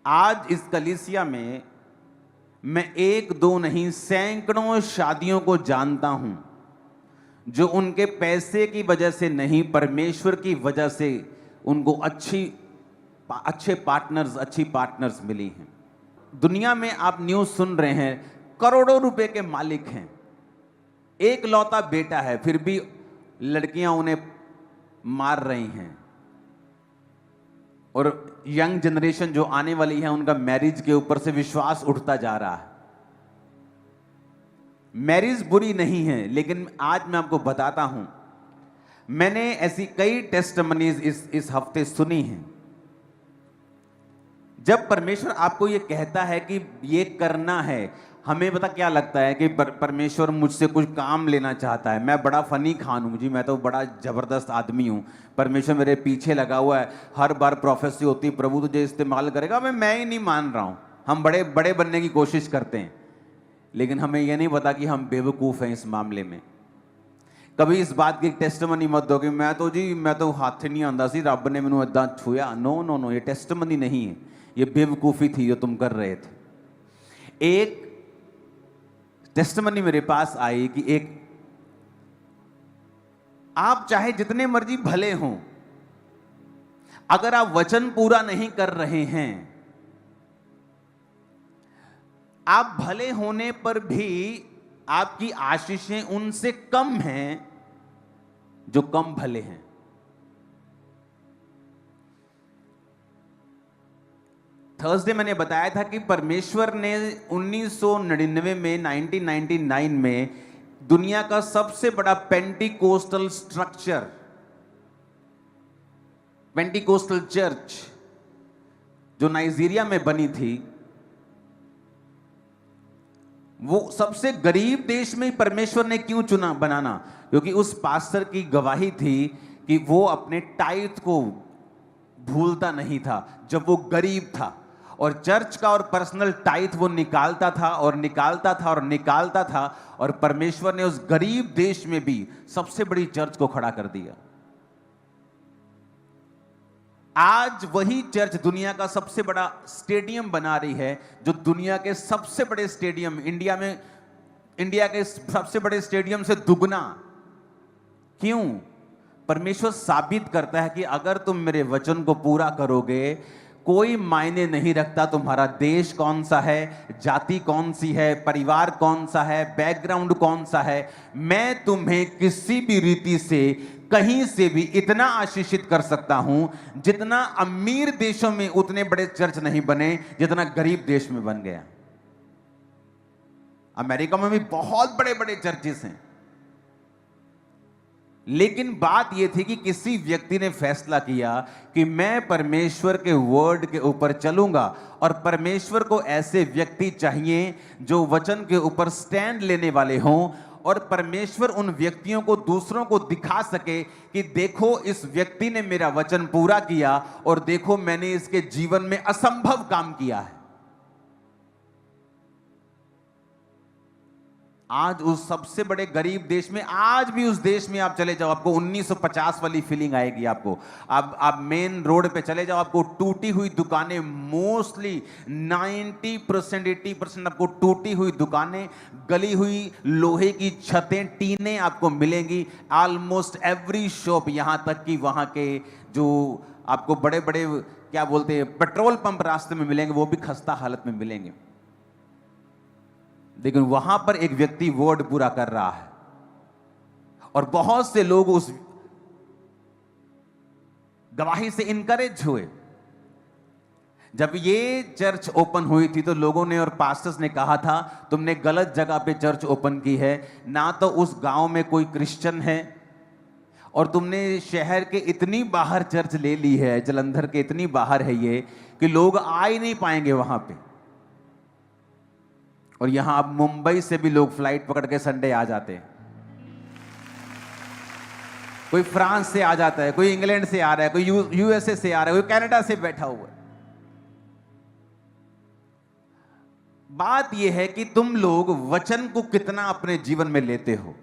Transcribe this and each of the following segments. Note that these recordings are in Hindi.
आज इस कलीसिया में मैं एक दो नहीं सैकड़ों शादियों को जानता हूं जो उनके पैसे की वजह से नहीं, परमेश्वर की वजह से उनको अच्छे पार्टनर्स, अच्छी पार्टनर्स मिली हैं। दुनिया में आप न्यूज़ सुन रहे हैं, करोड़ों रुपए के मालिक हैं, एक लौता बेटा है, फिर भी लड़कियां उन्हें मार रही हैं। और यंग जनरेशन जो आने वाली है, उनका मैरिज के ऊपर से विश्वास उठता जा रहा है। मैरिज बुरी नहीं है, लेकिन आज मैं आपको बताता हूं, मैंने ऐसी कई टेस्टिमनीज इस हफ्ते सुनी हैं। जब परमेश्वर आपको ये कहता है कि ये करना है, हमें पता क्या लगता है कि परमेश्वर मुझसे कुछ काम लेना चाहता है। मैं बड़ा फनी खान हूं जी, मैं तो बड़ा जबरदस्त आदमी हूं, परमेश्वर मेरे पीछे लगा हुआ है, हर बार प्रोफेसी होती, प्रभु तुझे इस्तेमाल करेगा। मैं ही नहीं मान रहा हूं। हम बड़े बड़े बनने की कोशिश करते हैं, लेकिन हमें यह नहीं पता कि हम बेवकूफ हैं इस मामले में। कभी इस बात की टेस्टिमनी मत दो कि मैं तो हाथ नहीं आंदा सी, रब ने मैनू इदां छुया। नो नो नो, ये टेस्टिमनी नहीं है, ये बेवकूफी थी जो तुम कर रहे थे। एक टेस्टिमनी मेरे पास आई कि आप चाहे जितने मर्जी भले हों, अगर आप वचन पूरा नहीं कर रहे हैं, आप भले होने पर भी आपकी आशीषें उनसे कम हैं जो कम भले हैं। थर्सडे मैंने बताया था कि परमेश्वर ने 1999 में 1999 में दुनिया का सबसे बड़ा पेंटिकोस्टल स्ट्रक्चर, पेंटिकोस्टल चर्च जो नाइजीरिया में बनी थी, वो सबसे गरीब देश में परमेश्वर ने क्यों चुना बनाना? क्योंकि उस पास्टर की गवाही थी कि वो अपने टाइथ को भूलता नहीं था जब वो गरीब था, और चर्च का और पर्सनल टाइथ वो निकालता था और निकालता था और निकालता था, और परमेश्वर ने उस गरीब देश में भी सबसे बड़ी चर्च को खड़ा कर दिया। आज वही चर्च दुनिया का सबसे बड़ा स्टेडियम बना रही है, जो दुनिया के सबसे बड़े स्टेडियम, इंडिया के सबसे बड़े स्टेडियम से दुगना। क्यों? परमेश्वर साबित करता है कि अगर तुम मेरे वचन को पूरा करोगे, कोई मायने नहीं रखता तुम्हारा देश कौन सा है, जाति कौन सी है, परिवार कौन सा है, बैकग्राउंड कौन सा है, मैं तुम्हें किसी भी रीति से कहीं से भी इतना आशीषित कर सकता हूं जितना अमीर देशों में उतने बड़े चर्च नहीं बने जितना गरीब देश में बन गया। अमेरिका में भी बहुत बड़े बड़े चर्चेस हैं, लेकिन बात यह थी कि किसी व्यक्ति ने फैसला किया कि मैं परमेश्वर के वर्ड के ऊपर चलूंगा, और परमेश्वर को ऐसे व्यक्ति चाहिए जो वचन के ऊपर स्टैंड लेने वाले हों, और परमेश्वर उन व्यक्तियों को दूसरों को दिखा सके कि देखो इस व्यक्ति ने मेरा वचन पूरा किया, और देखो मैंने इसके जीवन में असंभव काम किया है। आज उस सबसे बड़े गरीब देश में, आज भी उस देश में आप चले जाओ, आपको 1950 वाली फीलिंग आएगी। आपको आप मेन रोड पे चले जाओ, आपको टूटी हुई दुकानें, मोस्टली 90% 80% आपको टूटी हुई दुकानें, गली हुई लोहे की छतें, टीनें आपको मिलेंगी ऑलमोस्ट एवरी शॉप। यहां तक कि वहां के जो आपको बड़े बड़े क्या बोलते हैं पेट्रोल पंप रास्ते में मिलेंगे, वो भी खस्ता हालत में मिलेंगे। लेकिन वहां पर एक व्यक्ति वर्ड पूरा कर रहा है, और बहुत से लोग उस गवाही से इनकरेज हुए। जब ये चर्च ओपन हुई थी तो लोगों ने और पास्टर्स ने कहा था, तुमने गलत जगह पे चर्च ओपन की है, ना तो उस गांव में कोई क्रिश्चियन है, और तुमने शहर के इतनी बाहर चर्च ले ली है, जलंधर के इतनी बाहर है ये कि लोग आ ही नहीं पाएंगे वहां पे। और यहां अब मुंबई से भी लोग फ्लाइट पकड़ के संडे आ जाते हैं, कोई फ्रांस से आ जाता है, कोई इंग्लैंड से आ रहा है, कोई यूएसए से आ रहा है, कोई कनाडा से बैठा हुआ है। बात यह है कि तुम लोग वचन को कितना अपने जीवन में लेते हो।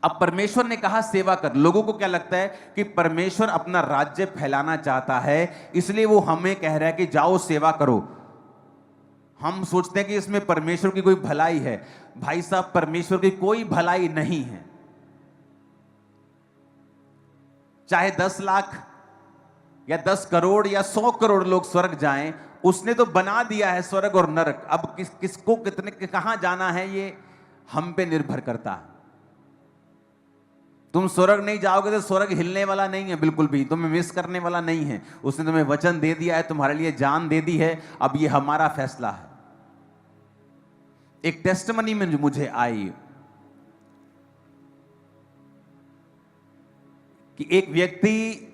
अब परमेश्वर ने कहा सेवा कर। लोगों को क्या लगता है कि परमेश्वर अपना राज्य फैलाना चाहता है, इसलिए वो हमें कह रहा है कि जाओ सेवा करो। हम सोचते हैं कि इसमें परमेश्वर की कोई भलाई है। भाई साहब, परमेश्वर की कोई भलाई नहीं है। चाहे 10 लाख या 10 करोड़ या 100 करोड़ लोग स्वर्ग जाएं, उसने तो बना दिया है स्वर्ग और नरक। अब किसको कितने कहां जाना है, ये हम पे निर्भर करता है। तुम स्वर्ग नहीं जाओगे तो स्वर्ग हिलने वाला नहीं है, बिल्कुल भी तुम्हें मिस करने वाला नहीं है। उसने तुम्हें वचन दे दिया है, तुम्हारे लिए जान दे दी है। अब ये हमारा फैसला है। एक टेस्टमनी में जो मुझे आई कि एक व्यक्ति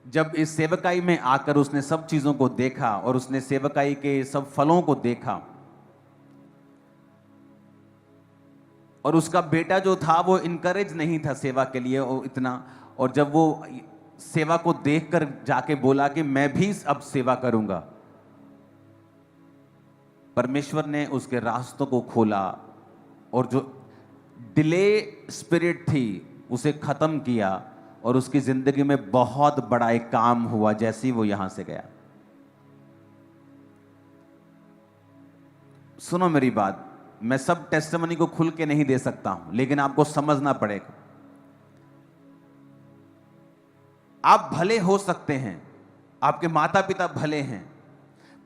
जब इस सेवकाई में आकर उसने सब चीजों को देखा और उसने सेवकाई के सब फलों को देखा, और उसका बेटा जो था वो इनकरेज नहीं था सेवा के लिए और इतना, और जब वो सेवा को देखकर जाके बोला कि मैं भी अब सेवा करूंगा, परमेश्वर ने उसके रास्तों को खोला और जो डिले स्पिरिट थी उसे खत्म किया और उसकी जिंदगी में बहुत बड़ा एक काम हुआ जैसे ही वो यहां से गया। सुनो मेरी बात, मैं सब टेस्टिमनी को खुल के नहीं दे सकता हूं, लेकिन आपको समझना पड़ेगा। आप भले हो सकते हैं, आपके माता पिता भले हैं,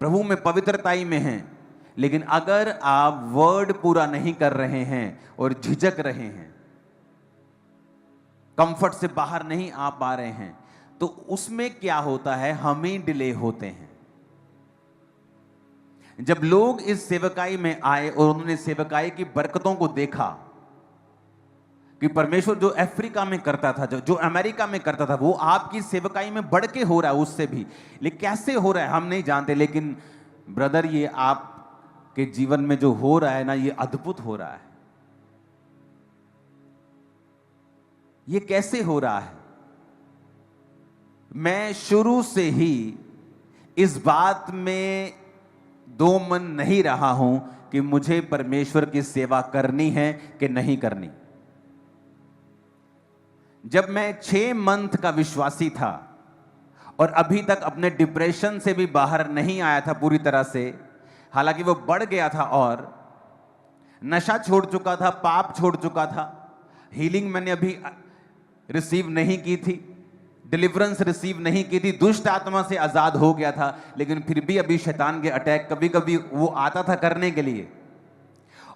प्रभु में पवित्रताई में हैं, लेकिन अगर आप वर्ड पूरा नहीं कर रहे हैं और झिझक रहे हैं, कंफर्ट से बाहर नहीं आ पा रहे हैं, तो उसमें क्या होता है, हम ही डिले होते हैं। जब लोग इस सेवकाई में आए और उन्होंने सेवकाई की बरकतों को देखा कि परमेश्वर जो अफ्रीका में करता था, जो अमेरिका में करता था, वो आपकी सेवकाई में बढ़ के हो रहा है उससे भी। लेकिन कैसे हो रहा है हम नहीं जानते, लेकिन ब्रदर ये आपके जीवन में जो हो रहा है ना, ये अद्भुत हो रहा है। ये कैसे हो रहा है? मैं शुरू से ही इस बात में दो मन नहीं रहा हूं कि मुझे परमेश्वर की सेवा करनी है कि नहीं करनी। जब मैं 6 मंथ का विश्वासी था और अभी तक अपने डिप्रेशन से भी बाहर नहीं आया था पूरी तरह से, हालांकि वो बढ़ गया था और नशा छोड़ चुका था, पाप छोड़ चुका था, हीलिंग मैंने अभी रिसीव नहीं की थी, डिलीवरेंस रिसीव नहीं की थी, दुष्ट आत्मा से आजाद हो गया था, लेकिन फिर भी अभी शैतान के अटैक कभी कभी वो आता था करने के लिए।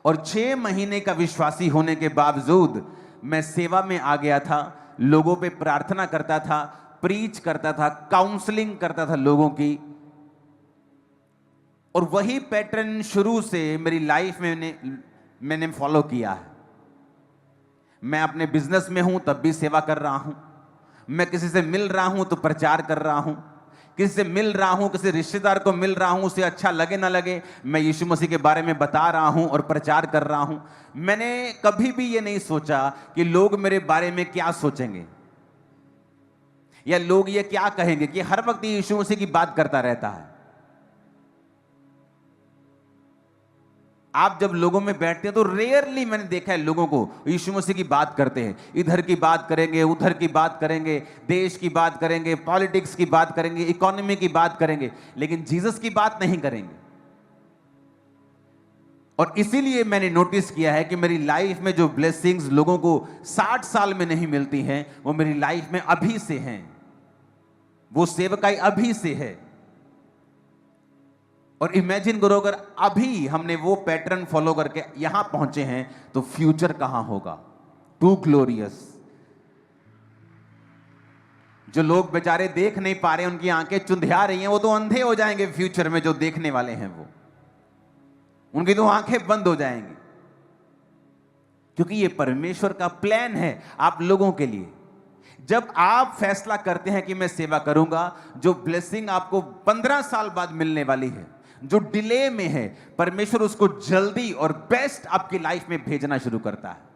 और 6 महीने का विश्वासी होने के बावजूद मैं सेवा में आ गया था, लोगों पे प्रार्थना करता था, प्रीच करता था, काउंसलिंग करता था लोगों की, और वही पैटर्न शुरू से मेरी लाइफ में मैंने फॉलो किया है। मैं अपने बिजनेस में हूं तब भी सेवा कर रहा हूं, मैं किसी से मिल रहा हूं तो प्रचार कर रहा हूं, किसी से मिल रहा हूं, किसी रिश्तेदार को मिल रहा हूं, उसे अच्छा लगे ना लगे, मैं यीशु मसीह के बारे में बता रहा हूं और प्रचार कर रहा हूं। मैंने कभी भी ये नहीं सोचा कि लोग मेरे बारे में क्या सोचेंगे या लोग ये क्या कहेंगे, कि हर वक्त यीशु मसीह की बात करता रहता है। आप जब लोगों में बैठते हैं तो रेयरली मैंने देखा है लोगों को यीशु मसीह की बात करते हैं। इधर की बात करेंगे, उधर की बात करेंगे, देश की बात करेंगे, पॉलिटिक्स की बात करेंगे, इकोनॉमी की बात करेंगे, लेकिन जीसस की बात नहीं करेंगे। और इसीलिए मैंने नोटिस किया है कि मेरी लाइफ में जो ब्लेसिंग्स लोगों को 60 साल में नहीं मिलती हैं, वो मेरी लाइफ में अभी से हैं, वो सेवकाई अभी से है। और इमेजिन करो अगर अभी हमने वो पैटर्न फॉलो करके यहां पहुंचे हैं तो फ्यूचर कहां होगा। Too glorious. जो लोग बेचारे देख नहीं पा रहे, उनकी आंखें चुंधिया रही हैं, वो तो अंधे हो जाएंगे फ्यूचर में। जो देखने वाले हैं वो, उनकी तो आंखें बंद हो जाएंगी, क्योंकि ये परमेश्वर का प्लान है आप लोगों के लिए। जब आप फैसला करते हैं कि मैं सेवा करूंगा, जो ब्लेसिंग आपको 15 साल बाद मिलने वाली है, जो डिले में है, परमेश्वर उसको जल्दी और बेस्ट आपकी लाइफ में भेजना शुरू करता है।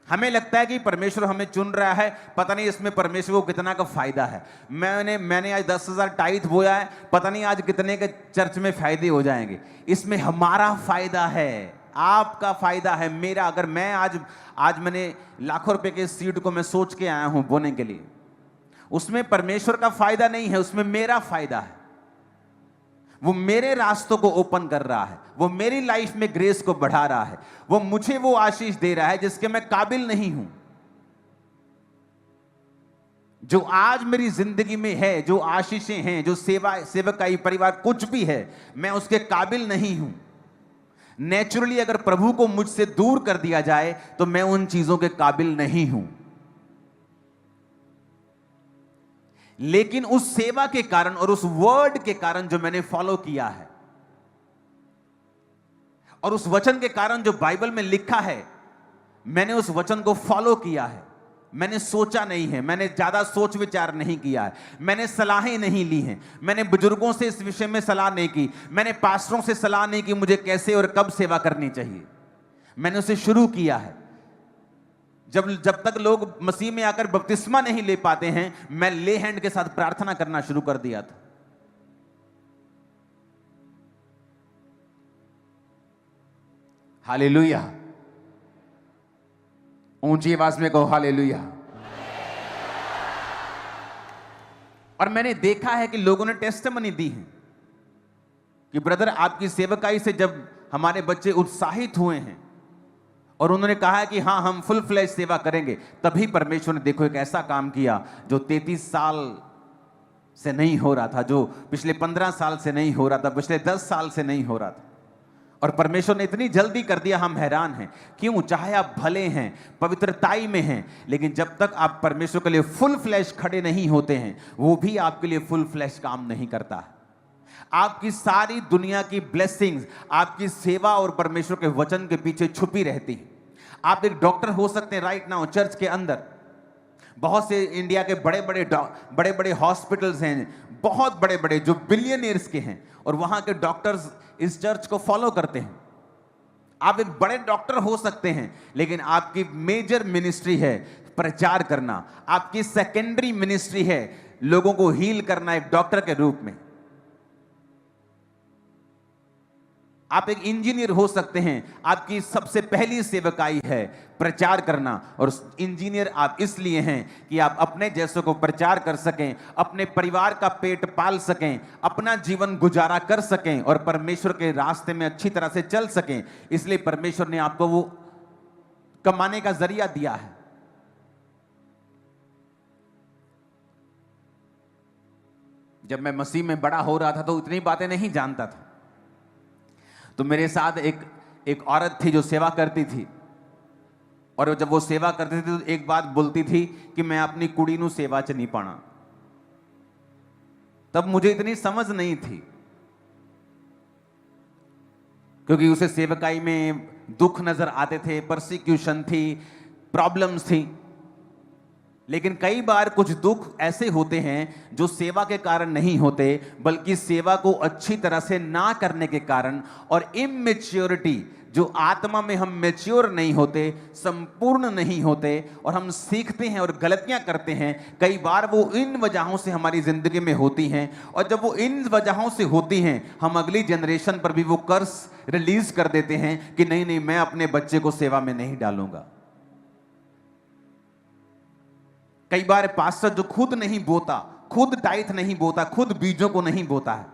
हमें लगता है कि परमेश्वर हमें चुन रहा है, पता नहीं इसमें परमेश्वर को कितना का फायदा है। मैंने आज 10,000 टाइथ बोया है, पता नहीं आज कितने के चर्च में फायदे हो जाएंगे। इसमें हमारा फायदा है, आपका फायदा है। मेरा, अगर मैं आज मैंने लाखों रुपए के सीड को मैं सोच के आया हूं बोने के लिए, उसमें परमेश्वर का फायदा नहीं है, उसमें मेरा फायदा है। वो मेरे रास्तों को ओपन कर रहा है, वो मेरी लाइफ में ग्रेस को बढ़ा रहा है, वो मुझे वो आशीष दे रहा है जिसके मैं काबिल नहीं हूं। जो आज मेरी जिंदगी में है, जो आशीषें हैं, जो सेवकाई परिवार कुछ भी है, मैं उसके काबिल नहीं हूं। नेचुरली अगर प्रभु को मुझसे दूर कर दिया जाए तो मैं उन चीजों के काबिल नहीं हूं। लेकिन उस सेवा के कारण और उस वर्ड के कारण जो मैंने फॉलो किया है, और उस वचन के कारण जो बाइबल में लिखा है, मैंने उस वचन को फॉलो किया है। मैंने सोचा नहीं है, मैंने ज्यादा सोच विचार नहीं किया है, मैंने सलाहें नहीं ली हैं, मैंने बुजुर्गों से इस विषय में सलाह नहीं की, मैंने पास्टरों से सलाह नहीं की मुझे कैसे और कब सेवा करनी चाहिए। मैंने उसे शुरू किया है। जब तक लोग मसीह में आकर बपतिस्मा नहीं ले पाते हैं, मैं ले हैंड के साथ प्रार्थना करना शुरू कर दिया था। हालेलुया, ऊंची आवाज में कहो हालेलुया। और मैंने देखा है कि लोगों ने टेस्टिमनी दी है कि ब्रदर, आपकी सेवकाई से जब हमारे बच्चे उत्साहित हुए हैं और उन्होंने कहा है कि हाँ हम फुल फ्लैश सेवा करेंगे, तभी परमेश्वर ने देखो एक ऐसा काम किया जो 33 साल से नहीं हो रहा था, जो पिछले 15 साल से नहीं हो रहा था, पिछले 10 साल से नहीं हो रहा था। और परमेश्वर ने इतनी जल्दी कर दिया, हम हैरान हैं। क्यों? चाहे आप भले हैं, पवित्रताई में हैं, लेकिन जब तक आप परमेश्वर के लिए फुल फ्लैश खड़े नहीं होते हैं, वो भी आपके लिए फुल फ्लैश काम नहीं करता है। आपकी सारी दुनिया की ब्लेसिंग्स आपकी सेवा और परमेश्वर के वचन के पीछे छुपी रहती है। आप एक डॉक्टर हो सकते हैं राइट नाउ चर्च के अंदर, बहुत से इंडिया के बड़े बड़े हॉस्पिटल्स हैं, बहुत बड़े बड़े जो बिलियनियर्स के हैं, और वहां के डॉक्टर्स इस चर्च को फॉलो करते हैं। आप एक बड़े डॉक्टर हो सकते हैं, लेकिन आपकी मेजर मिनिस्ट्री है प्रचार करना, आपकी सेकेंडरी मिनिस्ट्री है लोगों को हील करना एक डॉक्टर के रूप में। आप एक इंजीनियर हो सकते हैं, आपकी सबसे पहली सेवकाई है प्रचार करना, और इंजीनियर आप इसलिए हैं कि आप अपने जैसों को प्रचार कर सकें, अपने परिवार का पेट पाल सकें, अपना जीवन गुजारा कर सकें और परमेश्वर के रास्ते में अच्छी तरह से चल सकें। इसलिए परमेश्वर ने आपको वो कमाने का जरिया दिया है। जब मैं मसीह में बड़ा हो रहा था तो इतनी बातें नहीं जानता था। तो मेरे साथ एक औरत थी जो सेवा करती थी, और जब वो सेवा करती थी तो एक बात बोलती थी कि मैं अपनी कुड़ी नू सेवा च नहीं पाना। तब मुझे इतनी समझ नहीं थी, क्योंकि उसे सेवकाई में दुख नजर आते थे, परसिक्यूशन थी, प्रॉब्लम्स थी। लेकिन कई बार कुछ दुख ऐसे होते हैं जो सेवा के कारण नहीं होते, बल्कि सेवा को अच्छी तरह से ना करने के कारण, और इमेच्योरिटी, जो आत्मा में हम मैच्योर नहीं होते, संपूर्ण नहीं होते, और हम सीखते हैं और गलतियां करते हैं। कई बार वो इन वजहों से हमारी जिंदगी में होती हैं, और जब वो इन वजहों से होती हैं, हम अगली जनरेशन पर भी वो कर्स रिलीज कर देते हैं कि नहीं नहीं, मैं अपने बच्चे को सेवा में नहीं डालूंगा। कई बार पास्टर जो खुद नहीं बोता, खुद टाइथ नहीं बोता, खुद बीजों को नहीं बोता है,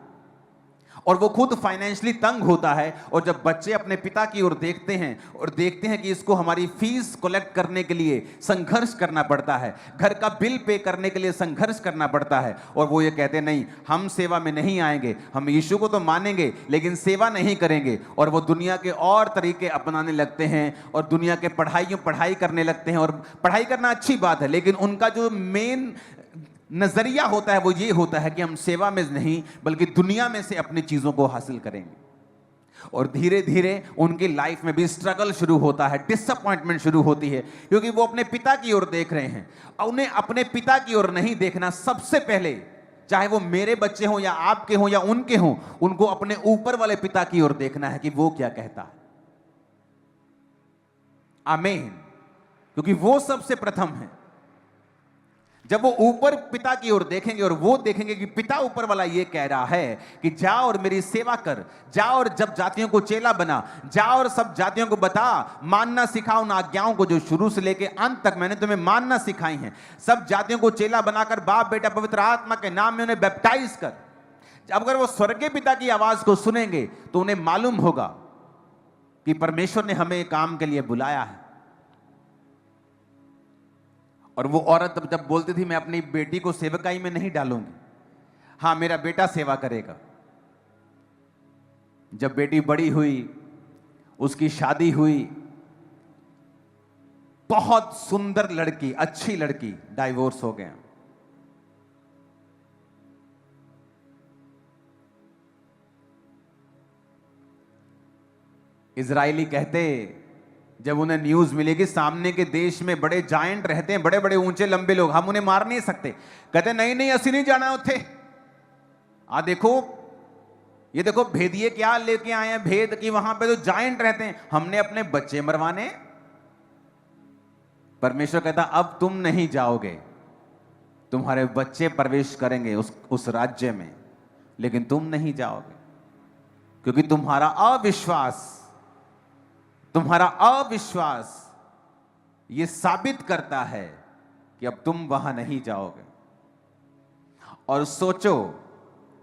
और वो खुद फाइनेंशियली तंग होता है, और जब बच्चे अपने पिता की ओर देखते हैं और देखते हैं कि इसको हमारी फीस कलेक्ट करने के लिए संघर्ष करना पड़ता है, घर का बिल पे करने के लिए संघर्ष करना पड़ता है, और वो ये कहते हैं नहीं, हम सेवा में नहीं आएंगे, हम यीशु को तो मानेंगे लेकिन सेवा नहीं करेंगे, और वो दुनिया के और तरीके अपनाने लगते हैं और दुनिया के पढ़ाई करने लगते हैं। और पढ़ाई करना अच्छी बात है, लेकिन उनका जो मेन नजरिया होता है वो ये होता है कि हम सेवा में नहीं बल्कि दुनिया में से अपनी चीजों को हासिल करेंगे। और धीरे धीरे उनकी लाइफ में भी स्ट्रगल शुरू होता है, डिसअपॉइंटमेंट शुरू होती है, क्योंकि वो अपने पिता की ओर देख रहे हैं। उन्हें अपने पिता की ओर नहीं देखना, सबसे पहले चाहे वो मेरे बच्चे हों या आपके हों या उनके हों, उनको अपने ऊपर वाले पिता की ओर देखना है कि वो क्या कहता है। आमीन। क्योंकि वो सबसे प्रथम है। जब वो ऊपर पिता की ओर देखेंगे और वो देखेंगे कि पिता ऊपर वाला ये कह रहा है कि जा और मेरी सेवा कर, जा और जब जातियों को चेला बना, जा और सब जातियों को बता, मानना सिखा उन आज्ञाओं को जो शुरू से लेके अंत तक मैंने तुम्हें मानना सिखाई हैं। सब जातियों को चेला बनाकर बाप बेटा पवित्र आत्मा के नाम में उन्हें बैप्टाइज कर। अगर वो स्वर्गीय पिता की आवाज को सुनेंगे तो उन्हें मालूम होगा कि परमेश्वर ने हमें काम के लिए बुलाया है। और वो औरत जब बोलती थी मैं अपनी बेटी को सेवकाई में नहीं डालूंगी, हां मेरा बेटा सेवा करेगा। जब बेटी बड़ी हुई, उसकी शादी हुई, बहुत सुंदर लड़की, अच्छी लड़की, डाइवोर्स हो गया। इजरायली कहते, जब उन्हें न्यूज मिलेगी सामने के देश में बड़े जायंट रहते हैं, बड़े बड़े ऊंचे लंबे लोग, हम उन्हें मार नहीं सकते। कहते नहीं नहीं असि नहीं जाना उथे। देखो ये देखो भेदिए क्या लेके आए हैं, भेद कि वहां पे तो जायंट रहते हैं, हमने अपने बच्चे मरवाने। परमेश्वर कहता अब तुम नहीं जाओगे, तुम्हारे बच्चे प्रवेश करेंगे उस राज्य में, लेकिन तुम नहीं जाओगे, क्योंकि तुम्हारा अविश्वास ये साबित करता है कि अब तुम वहां नहीं जाओगे। और सोचो,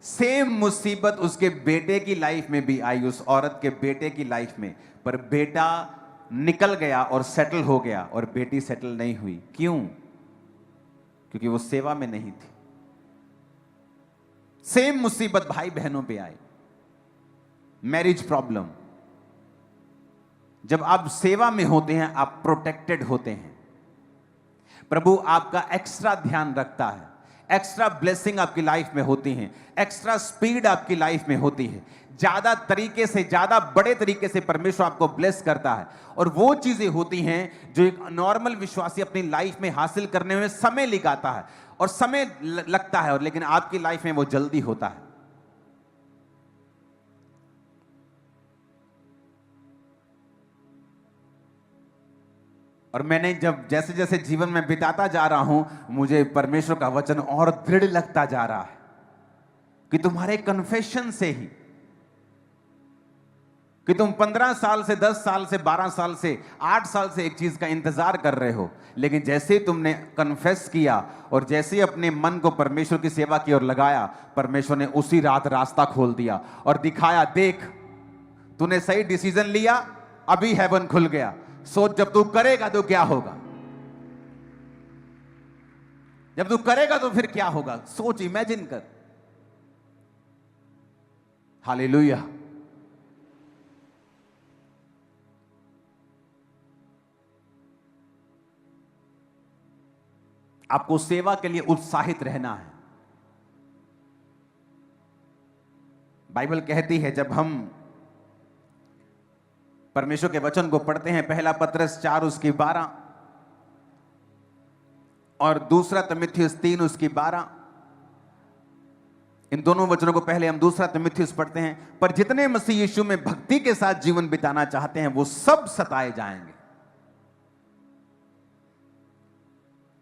सेम मुसीबत उसके बेटे की लाइफ में भी आई, उस औरत के बेटे की लाइफ में, पर बेटा निकल गया और सेटल हो गया और बेटी सेटल नहीं हुई। क्यों? क्योंकि वो सेवा में नहीं थी। सेम मुसीबत भाई बहनों पे आई, मैरिज प्रॉब्लम। जब आप सेवा में होते हैं आप प्रोटेक्टेड होते हैं। प्रभु आपका एक्स्ट्रा ध्यान रखता है, एक्स्ट्रा ब्लेसिंग आपकी लाइफ में होती है, एक्स्ट्रा स्पीड आपकी लाइफ में होती है, ज्यादा तरीके से, ज्यादा बड़े तरीके से परमेश्वर आपको ब्लेस करता है। और वो चीजें होती हैं जो एक नॉर्मल विश्वासी अपनी लाइफ में हासिल करने में समय लगाता है और समय लगता है, और लेकिन आपकी लाइफ में वो जल्दी होता है। और मैंने जब जैसे जैसे जीवन में बिताता जा रहा हूं, मुझे परमेश्वर का वचन और दृढ़ लगता जा रहा है कि तुम्हारे कन्फेशन से ही, कि तुम 15 साल से, 10 साल से, 12 साल से, 8 साल से एक चीज का इंतजार कर रहे हो, लेकिन जैसे ही तुमने कन्फेस किया और जैसे ही अपने मन को परमेश्वर की सेवा की ओर लगाया, परमेश्वर ने उसी रात रास्ता खोल दिया और दिखाया, देख तूने सही डिसीजन लिया, अभी हेवन खुल गया। सोच जब तू करेगा तो क्या होगा, जब तू करेगा तो फिर क्या होगा, सोच, इमेजिन कर। हालेलुया। आपको सेवा के लिए उत्साहित रहना है। बाइबल कहती है, जब हम परमेश्वर के वचन को पढ़ते हैं, पहला पतरस 4 उसकी 12 और दूसरा तीमुथियुस 3 उसकी 12, इन दोनों वचनों को पहले हम दूसरा तीमुथियुस पढ़ते हैं। पर जितने मसीह यीशु में भक्ति के साथ जीवन बिताना चाहते हैं वो सब सताए जाएंगे।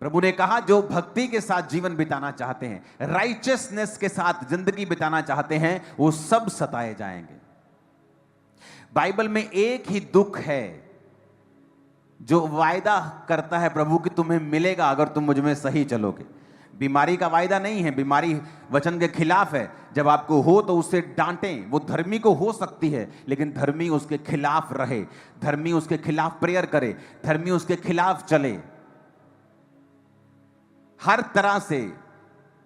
प्रभु ने कहा, जो भक्ति के साथ जीवन बिताना चाहते हैं, राइचियसनेस के साथ जिंदगी बिताना चाहते हैं, वो सब सताए जाएंगे। बाइबल में एक ही दुख है जो वायदा करता है प्रभु कि तुम्हें मिलेगा अगर तुम मुझ में सही चलोगे। बीमारी का वायदा नहीं है, बीमारी वचन के खिलाफ है। जब आपको हो तो उससे डांटें। वो धर्मी को हो सकती है, लेकिन धर्मी उसके खिलाफ रहे, धर्मी उसके खिलाफ प्रेयर करे, धर्मी उसके खिलाफ चले, हर तरह से,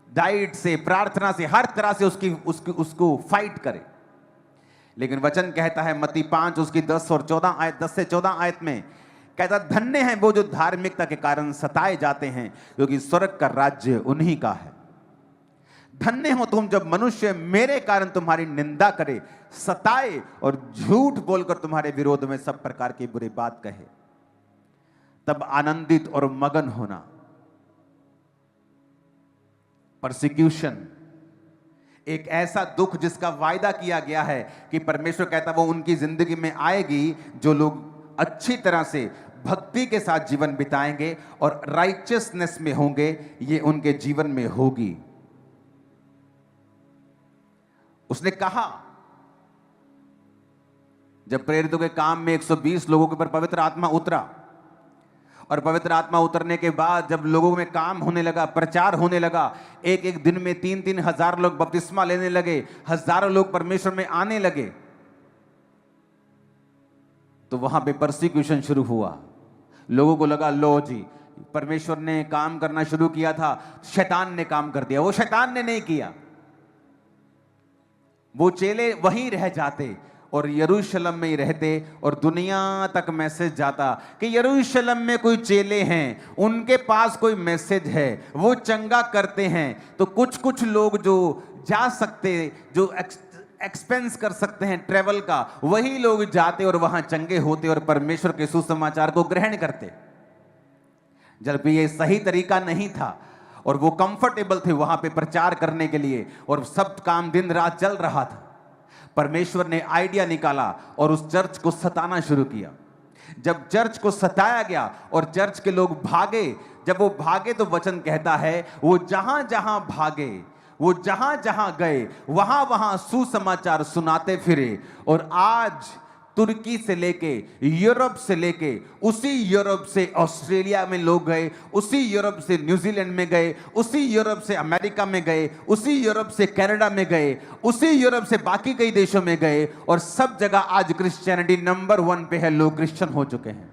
डाइट से, प्रार्थना से, हर तरह से उसको फाइट करे। लेकिन वचन कहता है मत्ती 5 उसकी 10 और 14 आयत, 10 से 14 आयत में कहता, धन्य हैं वो जो धार्मिकता के कारण सताए जाते हैं, क्योंकि स्वर्ग का राज्य उन्हीं का है। धन्य हो तुम जब मनुष्य मेरे कारण तुम्हारी निंदा करे, सताए और झूठ बोलकर तुम्हारे विरोध में सब प्रकार की बुरी बात कहे, तब आनंदित और मगन होना। परसिक्यूशन एक ऐसा दुख जिसका वायदा किया गया है कि परमेश्वर कहता वो उनकी जिंदगी में आएगी, जो लोग अच्छी तरह से भक्ति के साथ जीवन बिताएंगे और राइचियसनेस में होंगे, ये उनके जीवन में होगी। उसने कहा, जब प्रेरितों के काम में 120 लोगों के ऊपर पवित्र आत्मा उतरा, और पवित्र आत्मा उतरने के बाद जब लोगों में काम होने लगा, प्रचार होने लगा, एक एक दिन में 3-3 हजार लोग बपतिस्मा लेने लगे, हजारों लोग परमेश्वर में आने लगे, तो वहां पे परसिक्यूशन शुरू हुआ। लोगों को लगा लो जी, परमेश्वर ने काम करना शुरू किया था, शैतान ने काम कर दिया। वो शैतान ने नहीं किया, वो चेले वहीं रह जाते और यरूशलेम में ही रहते, और दुनिया तक मैसेज जाता कि यरूशलेम में कोई चेले हैं, उनके पास कोई मैसेज है, वो चंगा करते हैं। तो कुछ कुछ लोग जो जा सकते, जो एक्सपेंस कर सकते हैं ट्रेवल का, वही लोग जाते और वहां चंगे होते और परमेश्वर के सुसमाचार को ग्रहण करते। जबकि ये सही तरीका नहीं था और वो कंफर्टेबल थे वहां पे प्रचार करने के लिए, और सब काम दिन रात चल रहा था। परमेश्वर ने आइडिया निकाला और उस चर्च को सताना शुरू किया। जब चर्च को सताया गया और चर्च के लोग भागे, जब वो भागे तो वचन कहता है वो जहां जहां भागे, वो जहां जहां गए, वहां वहां सुसमाचार सुनाते फिरे। और आज तुर्की से लेके, यूरोप से लेके, उसी यूरोप से ऑस्ट्रेलिया में लोग गए, उसी यूरोप से न्यूजीलैंड में गए, उसी यूरोप से अमेरिका में गए, उसी यूरोप से कनाडा में गए, उसी यूरोप से बाकी कई देशों में गए, और सब जगह आज क्रिश्चियनिटी नंबर 1 पे है। लोग क्रिश्चियन हो चुके हैं।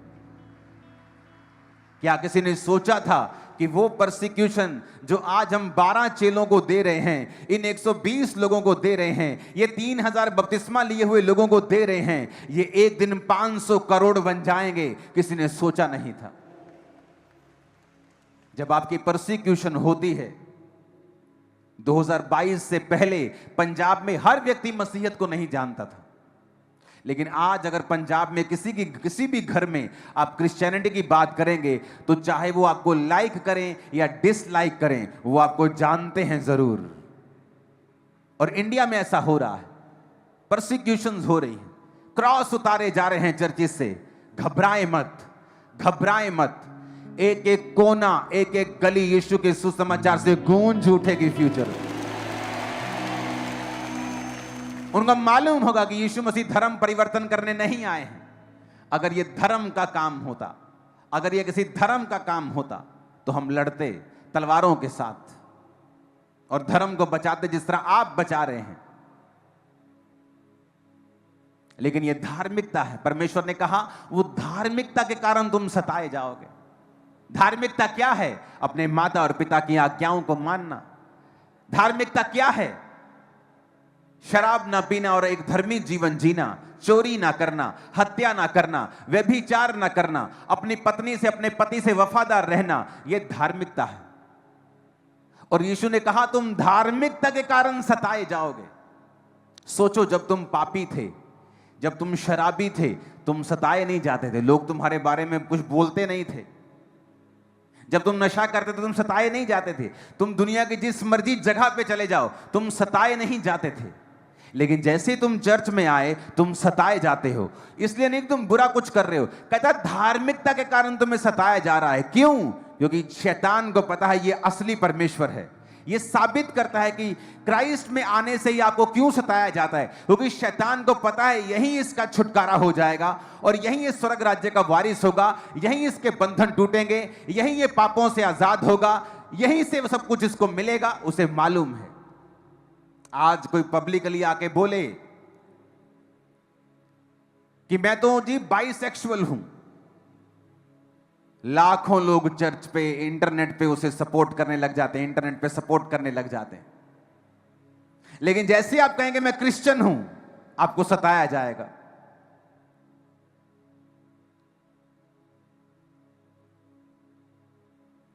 क्या किसी ने सोचा था कि वो परसिक्यूशन जो आज हम 12 चेलों को दे रहे हैं, इन 120 लोगों को दे रहे हैं, ये 3000 बपतिस्मा लिए हुए लोगों को दे रहे हैं, ये एक दिन 500 करोड़ बन जाएंगे? किसी ने सोचा नहीं था। जब आपकी परसिक्यूशन होती है, 2022 से पहले पंजाब में हर व्यक्ति मसीहत को नहीं जानता था, लेकिन आज अगर पंजाब में किसी भी घर में आप क्रिश्चियनिटी की बात करेंगे, तो चाहे वो आपको लाइक करें या डिसलाइक करें, वो आपको जानते हैं जरूर। और इंडिया में ऐसा हो रहा है, परसिक्यूशंस हो रही हैं, क्रॉस उतारे जा रहे हैं चर्चिस से। घबराएं मत, घबराएं मत। एक एक कोना, एक एक गली यीशु के सुसमाचार से गूंज उठेगी फ्यूचर। उनको मालूम होगा कि यीशु मसीह धर्म परिवर्तन करने नहीं आए हैं। अगर ये धर्म का काम होता, अगर ये किसी धर्म का काम होता, तो हम लड़ते तलवारों के साथ और धर्म को बचाते जिस तरह आप बचा रहे हैं। लेकिन ये धार्मिकता है। परमेश्वर ने कहा वो धार्मिकता के कारण तुम सताए जाओगे। धार्मिकता क्या है? अपने माता और पिता की आज्ञाओं को मानना। धार्मिकता क्या है? शराब ना पीना और एक धर्मी जीवन जीना, चोरी ना करना, हत्या ना करना, व्यभिचार ना करना, अपनी पत्नी से, अपने पति से वफादार रहना, यह धार्मिकता है। और यीशु ने कहा तुम धार्मिकता के कारण सताए जाओगे। सोचो, जब तुम पापी थे, जब तुम शराबी थे, तुम सताए नहीं जाते थे, लोग तुम्हारे बारे में कुछ बोलते नहीं थे। जब तुम नशा करते थे, तुम सताए नहीं जाते थे। तुम दुनिया की जिस मर्जी जगह पे चले जाओ, तुम सताए नहीं जाते थे। लेकिन जैसे तुम चर्च में आए, तुम सताए जाते हो। इसलिए नहीं कि तुम बुरा कुछ कर रहे हो, कहता धार्मिकता के कारण तुम्हें सताया जा रहा है। क्यों? क्योंकि शैतान को पता है ये असली परमेश्वर है। ये साबित करता है कि क्राइस्ट में आने से ही आपको क्यों सताया जाता है, क्योंकि शैतान को पता है यही इसका छुटकारा हो जाएगा और यही इस स्वर्ग राज्य का वारिस होगा, यही इसके बंधन टूटेंगे, यही ये पापों से आजाद होगा, यही से सब कुछ इसको मिलेगा। उसे मालूम है। आज कोई पब्लिकली आके बोले कि मैं तो जी बाइसेक्सुअल हूं, लाखों लोग चर्च पे, इंटरनेट पे उसे सपोर्ट करने लग जाते हैं, इंटरनेट पे सपोर्ट करने लग जाते हैं। लेकिन जैसे आप कहेंगे मैं क्रिश्चियन हूं, आपको सताया जाएगा।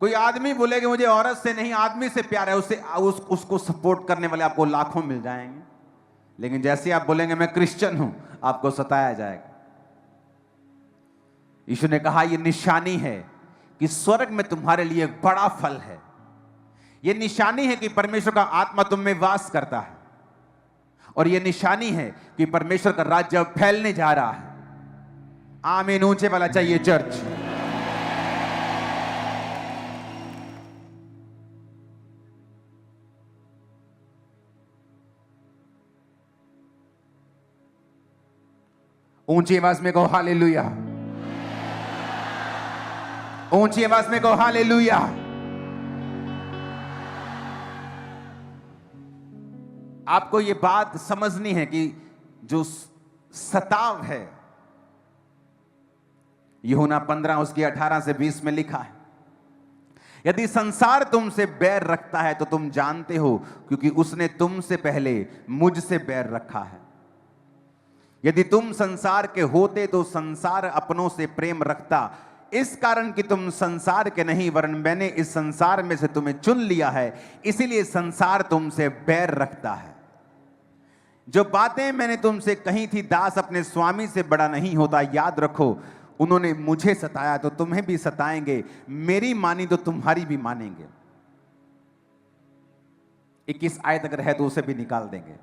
कोई आदमी बोले कि मुझे औरत से नहीं आदमी से प्यार है, उसको सपोर्ट करने वाले आपको लाखों मिल जाएंगे। लेकिन जैसे आप बोलेंगे मैं क्रिश्चियन हूं, आपको सताया जाएगा। यीशु ने कहा यह निशानी है कि स्वर्ग में तुम्हारे लिए एक बड़ा फल है। यह निशानी है कि परमेश्वर का आत्मा तुम में वास करता है, और यह निशानी है कि परमेश्वर का राज्य फैलने जा रहा है। आमीन ऊंचे वाला चाहिए चर्च। ऊंची आवाज में कहो हालेलुया, ऊंची आवाज में कहो हालेलुया। आपको यह बात समझनी है कि जो सताव है, यूहन्ना 15 उसकी 18 से 20 में लिखा है, यदि संसार तुमसे बैर रखता है तो तुम जानते हो क्योंकि उसने तुमसे पहले मुझसे बैर रखा है। यदि तुम संसार के होते तो संसार अपनों से प्रेम रखता, इस कारण कि तुम संसार के नहीं वरन मैंने इस संसार में से तुम्हें चुन लिया है, इसीलिए संसार तुमसे बैर रखता है। जो बातें मैंने तुमसे कही थी, दास अपने स्वामी से बड़ा नहीं होता, याद रखो उन्होंने मुझे सताया तो तुम्हें भी सताएंगे, मेरी मानी तो तुम्हारी भी मानेंगे। 21 आयत अगर है तो उसे भी निकाल देंगे।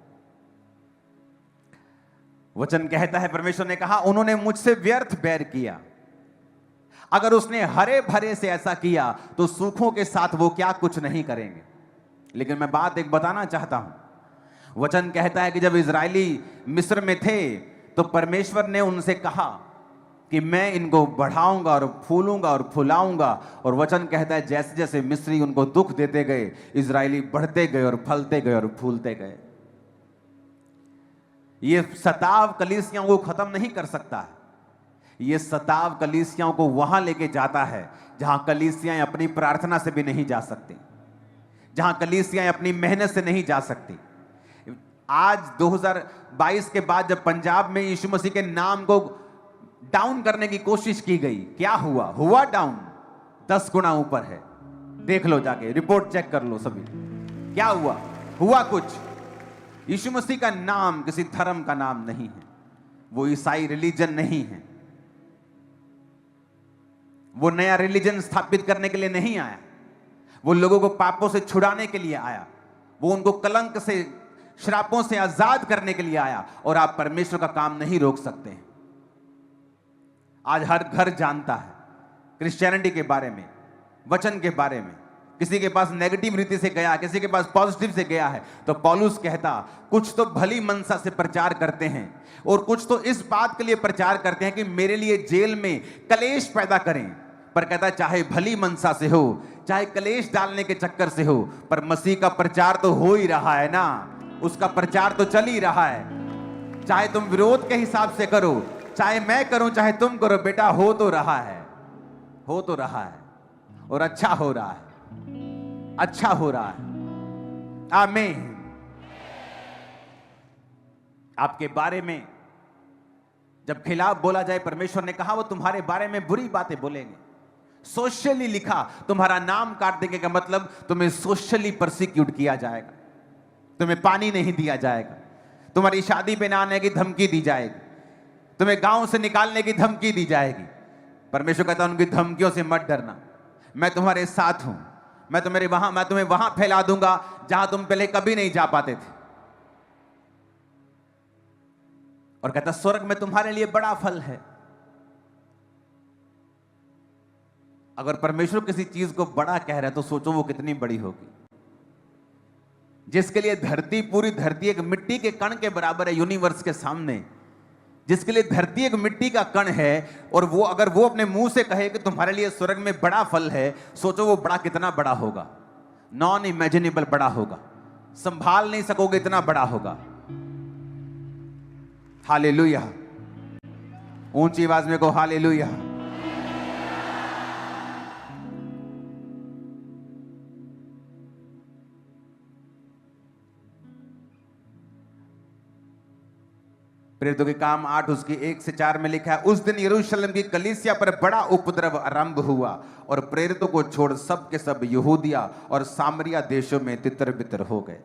वचन कहता है, परमेश्वर ने कहा उन्होंने मुझसे व्यर्थ बैर किया। अगर उसने हरे भरे से ऐसा किया तो सूखों के साथ वो क्या कुछ नहीं करेंगे। लेकिन मैं बात एक बताना चाहता हूं। वचन कहता है कि जब इजरायली मिस्र में थे तो परमेश्वर ने उनसे कहा कि मैं इनको बढ़ाऊंगा और फूलूंगा और फुलाऊंगा, और वचन कहता है जैसे जैसे मिस्री उनको दुख देते गए, इजरायली बढ़ते गए और फलते गए और फूलते गए। ये सताव कलीसियाओं को खत्म नहीं कर सकता है। ये सताव कलीसियाओं को वहां लेके जाता है जहां कलीसियाएं अपनी प्रार्थना से भी नहीं जा सकती, जहां कलीसियाएं अपनी मेहनत से नहीं जा सकती। आज 2022 के बाद जब पंजाब में यीशु मसीह के नाम को डाउन करने की कोशिश की गई, क्या हुआ? हुआ डाउन 10 गुना ऊपर है। देख लो, जाके रिपोर्ट चेक कर लो सभी, क्या हुआ? हुआ कुछ। यीशु मसीह का नाम किसी धर्म का नाम नहीं है, वो ईसाई रिलीजन नहीं है, वो नया रिलीजन स्थापित करने के लिए नहीं आया, वो लोगों को पापों से छुड़ाने के लिए आया, वो उनको कलंक से, श्रापों से आजाद करने के लिए आया। और आप परमेश्वर का काम नहीं रोक सकते हैं। आज हर घर जानता है क्रिश्चियनिटी के बारे में, वचन के बारे में। किसी के पास नेगेटिव रीति से गया, किसी के पास पॉजिटिव से गया है, तो पौलुस कहता कुछ तो भली मनसा से प्रचार करते हैं और कुछ तो इस बात के लिए प्रचार करते हैं कि मेरे लिए जेल में कलेश पैदा करें। पर कहता चाहे भली मनसा से हो, चाहे कलेश डालने के चक्कर से हो, पर मसीह का प्रचार तो हो ही रहा है ना, उसका प्रचार तो चल ही रहा है। चाहे तुम विरोध के हिसाब से करो, चाहे मैं करूं, चाहे तुम करो, बेटा हो तो रहा है, हो तो रहा है, और अच्छा हो रहा है, अच्छा हो रहा है। आमीन। आपके बारे में जब खिलाफ बोला जाए, परमेश्वर ने कहा वो तुम्हारे बारे में बुरी बातें बोलेंगे। सोशली लिखा, तुम्हारा नाम काट देंगे का मतलब तुम्हें सोशली परसिक्यूट किया जाएगा, तुम्हें पानी नहीं दिया जाएगा, तुम्हारी शादी पे ना आने की धमकी दी जाएगी, तुम्हें गांव से निकालने की धमकी दी जाएगी। परमेश्वर कहता है उनकी धमकियों से मत डरना, मैं तुम्हारे साथ हूं, मैं तुम्हें वहां फैला दूंगा जहां तुम पहले कभी नहीं जा पाते थे। और कहता स्वर्ग में तुम्हारे लिए बड़ा फल है। अगर परमेश्वर किसी चीज को बड़ा कह रहा है तो सोचो वो कितनी बड़ी होगी। जिसके लिए धरती, पूरी धरती एक मिट्टी के कण के बराबर है यूनिवर्स के सामने, जिसके लिए धरती एक मिट्टी का कण है, और वो अगर वो अपने मुंह से कहे कि तुम्हारे लिए स्वर्ग में बड़ा फल है, सोचो वो बड़ा कितना बड़ा होगा। नॉन इमेजिनेबल बड़ा होगा, संभाल नहीं सकोगे इतना बड़ा होगा। हालेलुया। ऊंची आवाज में कहो हालेलुया। प्रेरितों के काम 8 उसकी 1 से 4 में लिखा है, उस दिन यरूशलेम की कलीसिया पर बड़ा उपद्रव आरंभ हुआ और प्रेरितों को छोड़ सब के सब यहूदिया और सामरिया देशों में तितर बितर हो गए।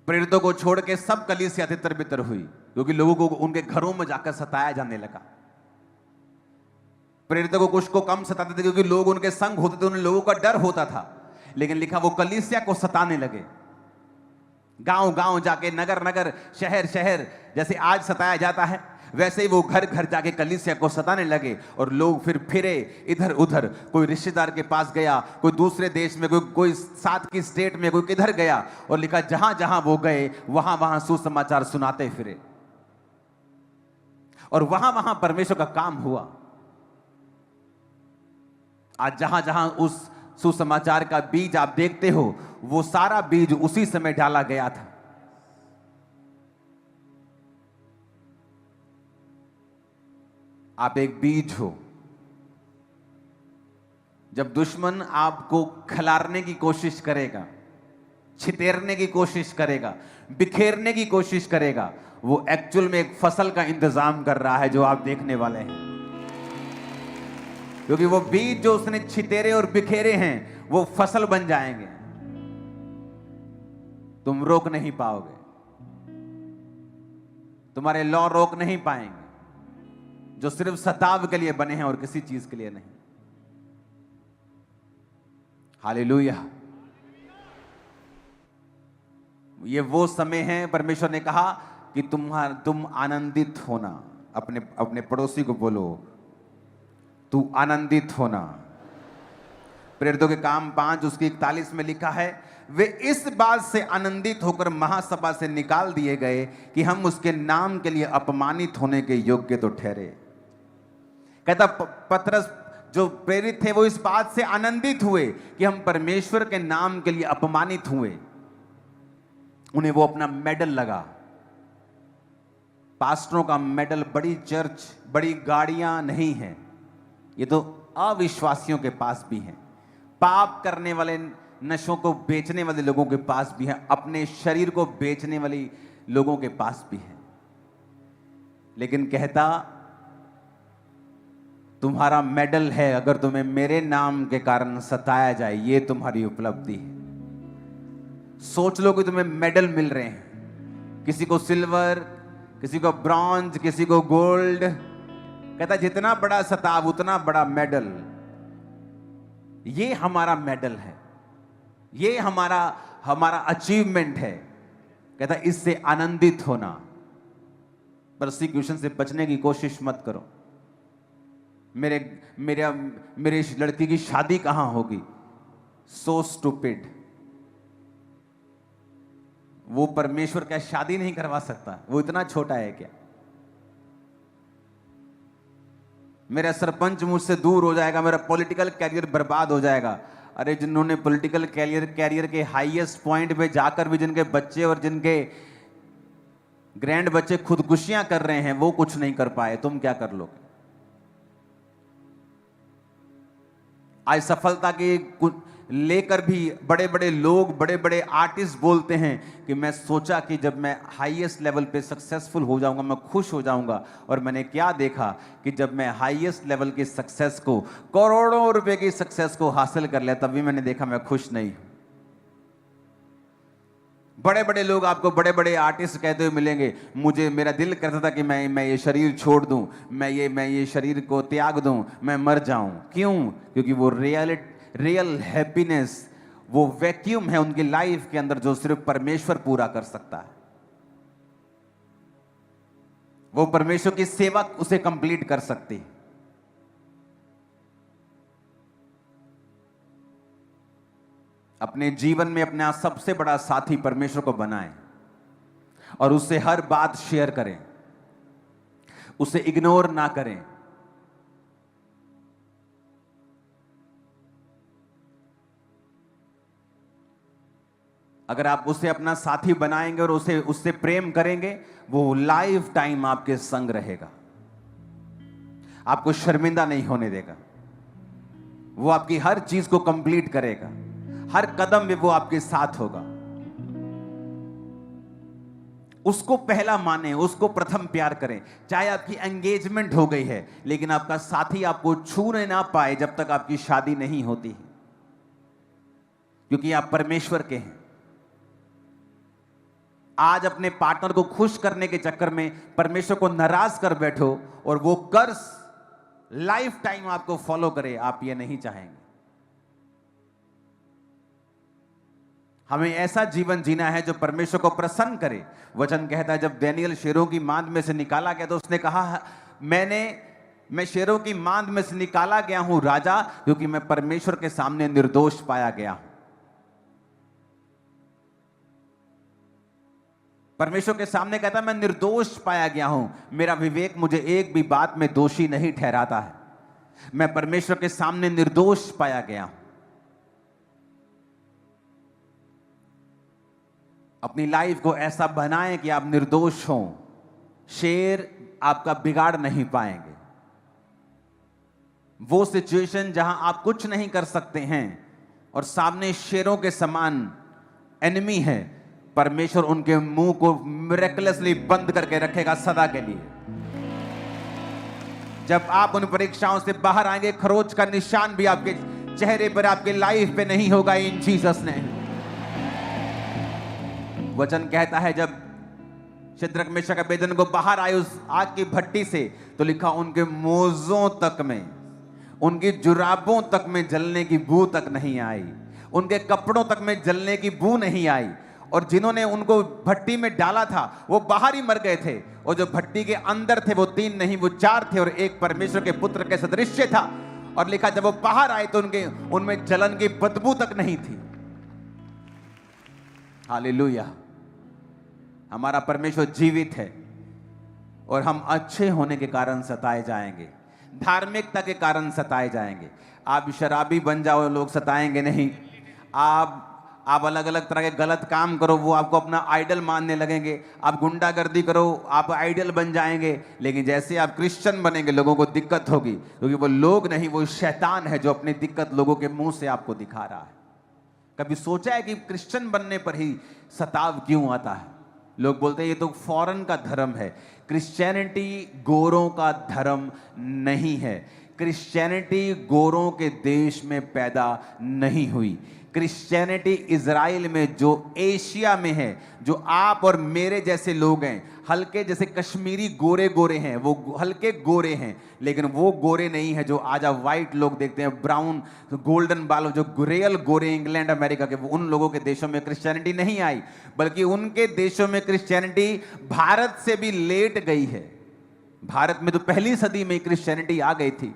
प्रेरितों को छोड़ के सब कलीसिया तितर बितर हुई, क्योंकि लोगों को उनके घरों में जाकर सताया जाने लगा। प्रेरितों को कुछ को कम सताते थे क्योंकि लोग उनके संग होते थे, उन लोगों का डर होता था। लेकिन लिखा वो कलीसिया को सताने लगे, गांव गांव जाके, नगर नगर, शहर शहर, जैसे आज सताया जाता है वैसे ही वो घर घर जाके कलीसिया को सताने लगे। और लोग फिर फिरे इधर उधर, कोई रिश्तेदार के पास गया, कोई दूसरे देश में, कोई साथ की स्टेट में, कोई किधर गया। और लिखा जहां जहां वो गए वहां वहां सुसमाचार सुनाते फिरे। और वहां वहां परमेश्वर का काम हुआ। आज जहां जहां उस सुसमाचार का बीज आप देखते हो, वो सारा बीज उसी समय डाला गया था। आप एक बीज हो। जब दुश्मन आपको खिलारने की कोशिश करेगा, छितेरने की कोशिश करेगा, बिखेरने की कोशिश करेगा, वो एक्चुअल में एक फसल का इंतजाम कर रहा है जो आप देखने वाले हैं। क्योंकि वो बीज जो उसने छितेरे और बिखेरे हैं वो फसल बन जाएंगे। तुम रोक नहीं पाओगे, तुम्हारे लॉ रोक नहीं पाएंगे, जो सिर्फ सताव के लिए बने हैं और किसी चीज के लिए नहीं। हालेलुया। ये वो समय है, परमेश्वर ने कहा कि तुम आनंदित होना। अपने अपने पड़ोसी को बोलो, तू आनंदित होना। प्रेरितों के काम 5 उसकी 41 में लिखा है, वे इस बात से आनंदित होकर महासभा से निकाल दिए गए कि हम उसके नाम के लिए अपमानित होने के योग्य तो ठहरे। कहता पतरस जो प्रेरित थे वो इस बात से आनंदित हुए कि हम परमेश्वर के नाम के लिए अपमानित हुए। उन्हें वो अपना मेडल लगा। पास्टरों का मेडल बड़ी चर्च, बड़ी गाड़ियां नहीं है, ये तो अविश्वासियों के पास भी है, पाप करने वाले, नशों को बेचने वाले लोगों के पास भी है, अपने शरीर को बेचने वाली लोगों के पास भी है। लेकिन कहता तुम्हारा मेडल है, अगर तुम्हें मेरे नाम के कारण सताया जाए, ये तुम्हारी उपलब्धि है। सोच लो कि तुम्हें मेडल मिल रहे हैं, किसी को सिल्वर, किसी को ब्रॉन्ज, किसी को गोल्ड। कहता जितना बड़ा सताव उतना बड़ा मेडल। ये हमारा मेडल है, ये हमारा अचीवमेंट है। कहता इससे आनंदित होना। परसिक्यूशन से बचने की कोशिश मत करो। मेरे इस लड़की की शादी कहां होगी? So stupid. वो परमेश्वर क्या शादी नहीं करवा सकता? वो इतना छोटा है क्या? मेरा सरपंच मुझसे दूर हो जाएगा, मेरा पॉलिटिकल कैरियर बर्बाद हो जाएगा। अरे जिन्होंने पॉलिटिकल कैरियर के हाईएस्ट पॉइंट पे जाकर भी जिनके बच्चे और जिनके ग्रैंड बच्चे खुदकुशियां कर रहे हैं, वो कुछ नहीं कर पाए, तुम क्या कर लोगे? आज सफलता के लेकर भी बड़े बड़े लोग, बड़े बड़े आर्टिस्ट बोलते हैं कि मैं सोचा कि जब मैं हाईएस्ट लेवल पे सक्सेसफुल हो जाऊंगा मैं खुश हो जाऊंगा। और मैंने क्या देखा कि जब मैं हाईएस्ट लेवल की सक्सेस को, करोड़ों रुपए की सक्सेस को हासिल कर लिया, तब भी मैंने देखा मैं खुश नहीं। बड़े बड़े लोग आपको, बड़े बड़े आर्टिस्ट कहते हुए मिलेंगे, मेरा दिल करता था कि मैं ये शरीर छोड़ दूं, मैं ये शरीर को त्याग दूं, मैं मर जाऊं। क्यों? क्योंकि वो रियल हैप्पीनेस, वो वैक्यूम है उनकी लाइफ के अंदर जो सिर्फ परमेश्वर पूरा कर सकता है। वो परमेश्वर की सेवा उसे कंप्लीट कर सकती है। अपने जीवन में अपना सबसे बड़ा साथी परमेश्वर को बनाएं और उससे हर बात शेयर करें, उसे इग्नोर ना करें। अगर आप उसे अपना साथी बनाएंगे और उससे प्रेम करेंगे, वो लाइफ टाइम आपके संग रहेगा, आपको शर्मिंदा नहीं होने देगा। वो आपकी हर चीज को कंप्लीट करेगा, हर कदम में वो आपके साथ होगा। उसको पहला माने, उसको प्रथम प्यार करें। चाहे आपकी एंगेजमेंट हो गई है, लेकिन आपका साथी आपको छूने ना पाए जब तक आपकी शादी नहीं होती है, क्योंकि आप परमेश्वर के हैं। आज अपने पार्टनर को खुश करने के चक्कर में परमेश्वर को नाराज कर बैठो और वो कर्ज लाइफ टाइम आपको फॉलो करे, आप ये नहीं चाहेंगे। हमें ऐसा जीवन जीना है जो परमेश्वर को प्रसन्न करे। वचन कहता है जब दानियेल शेरों की मांद में से निकाला गया तो उसने कहा, मैं शेरों की मांद में से निकाला गया हूं राजा, क्योंकि मैं परमेश्वर के सामने निर्दोष पाया गया हूं। परमेश्वर के सामने कहता है मैं निर्दोष पाया गया हूं, मेरा विवेक मुझे एक भी बात में दोषी नहीं ठहराता है, मैं परमेश्वर के सामने निर्दोष पाया गया हूं। अपनी लाइफ को ऐसा बनाएं कि आप निर्दोष हों, शेर आपका बिगाड़ नहीं पाएंगे। वो सिचुएशन जहां आप कुछ नहीं कर सकते हैं और सामने शेरों के समान एनिमी है, परमेश्वर उनके मुंह को मिरेकलसली बंद करके रखेगा सदा के लिए। जब आप उन परीक्षाओं से बाहर आएंगे, खरोच का निशान भी आपके चेहरे पर, आपके लाइफ पे नहीं होगा इन जीसस ने। वचन कहता है जब शद्रक मेशक अबेदनगो बाहर आए उस आग की भट्टी से, तो लिखा उनके मोजों तक में, उनकी जुराबों तक में जलने की बू तक नहीं आई, उनके कपड़ों तक में जलने की बू नहीं आई। और जिन्होंने उनको भट्टी में डाला था वो बाहर ही मर गए थे, और जो भट्टी के अंदर थे वो 3 नहीं वो 4 थे, और एक परमेश्वर के पुत्र के सदृश्य था। और लिखा जब वो बाहर आए तो उनमें जलन की बदबू तक नहीं थी। हालेलुया। हमारा परमेश्वर जीवित है, और हम अच्छे होने के कारण सताए जाएंगे, धार्मिकता के कारण सताए जाएंगे। आप शराबी बन जाओ, लोग सताएंगे नहीं। आप अलग अलग तरह के गलत काम करो, वो आपको अपना आइडल मानने लगेंगे। आप गुंडागर्दी करो, आप आइडल बन जाएंगे। लेकिन जैसे आप क्रिश्चियन बनेंगे, लोगों को दिक्कत होगी, क्योंकि वो लोग नहीं, वो शैतान है जो अपनी दिक्कत लोगों के मुंह से आपको दिखा रहा है। कभी सोचा है कि क्रिश्चियन बनने पर ही सताव क्यों आता है? लोग बोलते हैं ये तो फॉरेन का धर्म है। क्रिश्चियनिटी गोरों का धर्म नहीं है। क्रिश्चियनिटी गोरों के देश में पैदा नहीं हुई। क्रिश्चियनिटी इज़राइल में, जो एशिया में है, जो आप और मेरे जैसे लोग हैं, हल्के जैसे कश्मीरी गोरे गोरे हैं, वो हल्के गोरे हैं, लेकिन वो गोरे नहीं है जो आज आप वाइट लोग देखते हैं, ब्राउन गोल्डन बालों, जो रियल गोरे इंग्लैंड अमेरिका के, वो उन लोगों के देशों में क्रिश्चियनिटी नहीं आई, बल्कि उनके देशों में क्रिश्चियनिटी भारत से भी लेट गई है। भारत में तो पहली सदी में क्रिश्चियनिटी आ गई थी,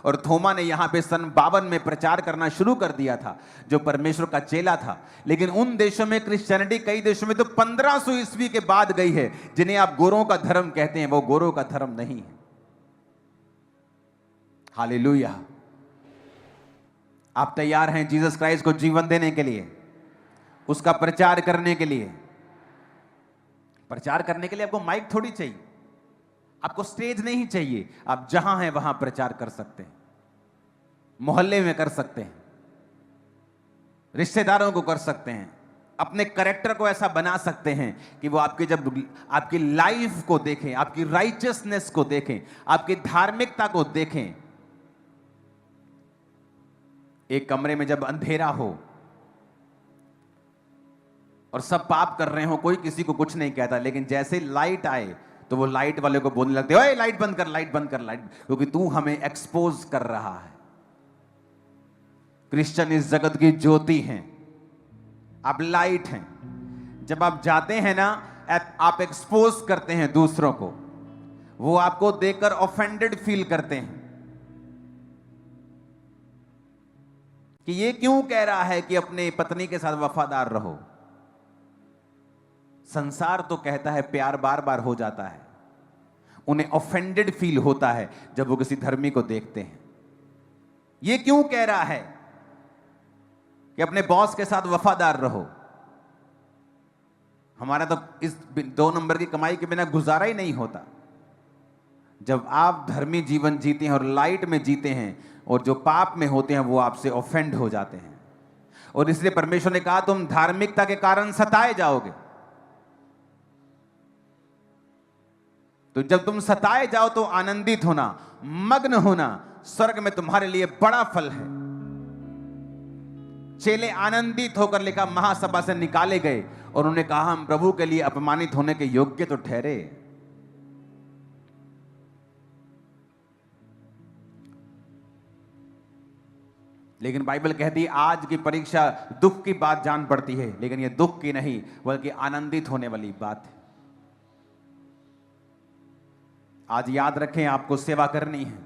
और थोमा ने यहां पे सन 52 में प्रचार करना शुरू कर दिया था, जो परमेश्वर का चेला था। लेकिन उन देशों में क्रिश्चियनिटी, कई देशों में तो 1500 ईस्वी के बाद गई है। जिन्हें आप गोरों का धर्म कहते हैं, वो गोरों का धर्म नहीं है। हालेलुया। आप तैयार हैं जीसस क्राइस्ट को जीवन देने के लिए, उसका प्रचार करने के लिए? प्रचार करने के लिए आपको माइक थोड़ी चाहिए, आपको स्टेज नहीं चाहिए। आप जहां हैं वहां प्रचार कर सकते हैं, मोहल्ले में कर सकते हैं, रिश्तेदारों को कर सकते हैं, अपने कैरेक्टर को ऐसा बना सकते हैं कि वो आपके, जब आपकी लाइफ को देखें, आपकी राइचियसनेस को देखें, आपकी धार्मिकता को देखें। एक कमरे में जब अंधेरा हो और सब पाप कर रहे हो, कोई किसी को कुछ नहीं कहता, लेकिन जैसे लाइट आए तो वो लाइट वाले को बोलने लगते, ओए लाइट बंद कर, लाइट बंद कर, लाइट, क्योंकि तू हमें एक्सपोज कर रहा है। क्रिश्चियन इस जगत की ज्योति हैं, आप लाइट हैं। जब आप जाते हैं ना, आप एक्सपोज करते हैं दूसरों को, वो आपको देखकर ऑफेंडेड फील करते हैं कि ये क्यों कह रहा है कि अपने पत्नी के साथ वफादार रहो। संसार तो कहता है प्यार बार बार हो जाता है, उन्हें ऑफेंडेड फील होता है जब वो किसी धर्मी को देखते हैं। ये क्यों कह रहा है कि अपने बॉस के साथ वफादार रहो। हमारा तो इस 2 नंबर की कमाई के बिना गुजारा ही नहीं होता। जब आप धर्मी जीवन जीते हैं और लाइट में जीते हैं, और जो पाप में होते हैं वो आपसे ऑफेंड हो जाते हैं। और इसलिए परमेश्वर ने कहा तुम धार्मिकता के कारण सताए जाओगे। तो जब तुम सताए जाओ तो आनंदित होना, मग्न होना, स्वर्ग में तुम्हारे लिए बड़ा फल है। चेले आनंदित होकर, लिखा, महासभा से निकाले गए और उन्होंने कहा हम प्रभु के लिए अपमानित होने के योग्य तो ठहरे। लेकिन बाइबल कहती है आज की परीक्षा दुख की बात जान पड़ती है, लेकिन यह दुख की नहीं बल्कि आनंदित होने वाली बात है। आज याद रखें, आपको सेवा करनी है।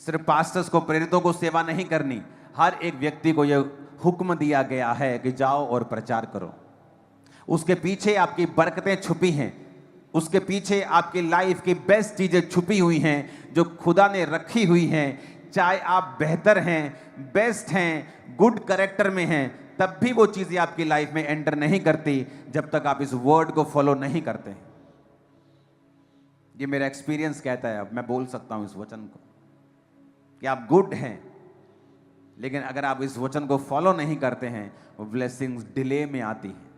सिर्फ पास्टर्स को, प्रेरितों को सेवा नहीं करनी, हर एक व्यक्ति को यह हुक्म दिया गया है कि जाओ और प्रचार करो। उसके पीछे आपकी बरकतें छुपी हैं, उसके पीछे आपकी लाइफ की बेस्ट चीजें छुपी हुई हैं जो खुदा ने रखी हुई हैं। चाहे आप बेहतर हैं, बेस्ट हैं, गुड कैरेक्टर में हैं, तब भी वो चीजें आपकी लाइफ में एंटर नहीं करती जब तक आप इस वर्ड को फॉलो नहीं करते। ये मेरा एक्सपीरियंस कहता है, अब मैं बोल सकता हूं इस वचन को कि आप गुड हैं, लेकिन अगर आप इस वचन को फॉलो नहीं करते हैं, वो ब्लेसिंग्स डिले में आती है।